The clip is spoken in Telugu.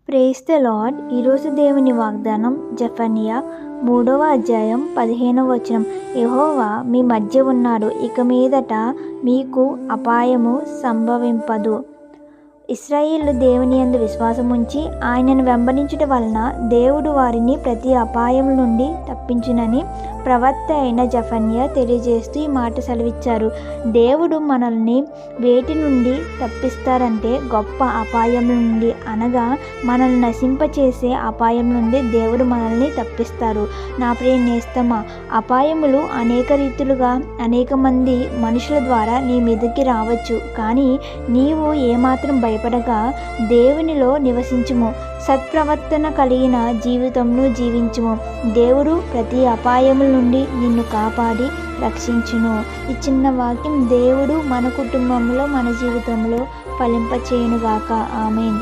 Praise the lord. ఈరోజు దేవుని వాగ్దానం జెఫన్యా 3వ అధ్యాయం 15వ వచనం. యెహోవా మీ మధ్య ఉన్నాడు, ఇక మీదట మీకు అపాయము సంభవింపదు. ఇశ్రాయేలు దేవుని యందు విశ్వాసముంచి ఆయనను వెంబడించుట వలన దేవుడు వారిని ప్రతి అపాయం నుండి తప్పించునని ప్రవక్త అయిన జెఫన్యా తెలియజేస్తూ ఈ మాట సెలవిచ్చారు. దేవుడు మనల్ని వేటి నుండి తప్పిస్తారంటే గొప్ప అపాయం నుండి, అనగా మనల్ని నశింపచేసే అపాయం నుండి దేవుడు మనల్ని తప్పిస్తారు. నా ప్రియ నేస్తమా, అపాయములు అనేక రీతులుగా అనేక మంది మనుషుల ద్వారా నీ మీదకి రావచ్చు. కానీ నీవు ఏమాత్రం భయపడగా దేవునిలో నివసించుము, సత్ప్రవర్తన కలిగిన జీవితంను జీవించుము. దేవుడు ప్రతి అపాయముల నుండి నిన్ను కాపాడి రక్షించును. ఈ చిన్న వాక్యం దేవుడు మన కుటుంబంలో మన జీవితంలో ఫలింపచేయునుగాక. ఆమేన్.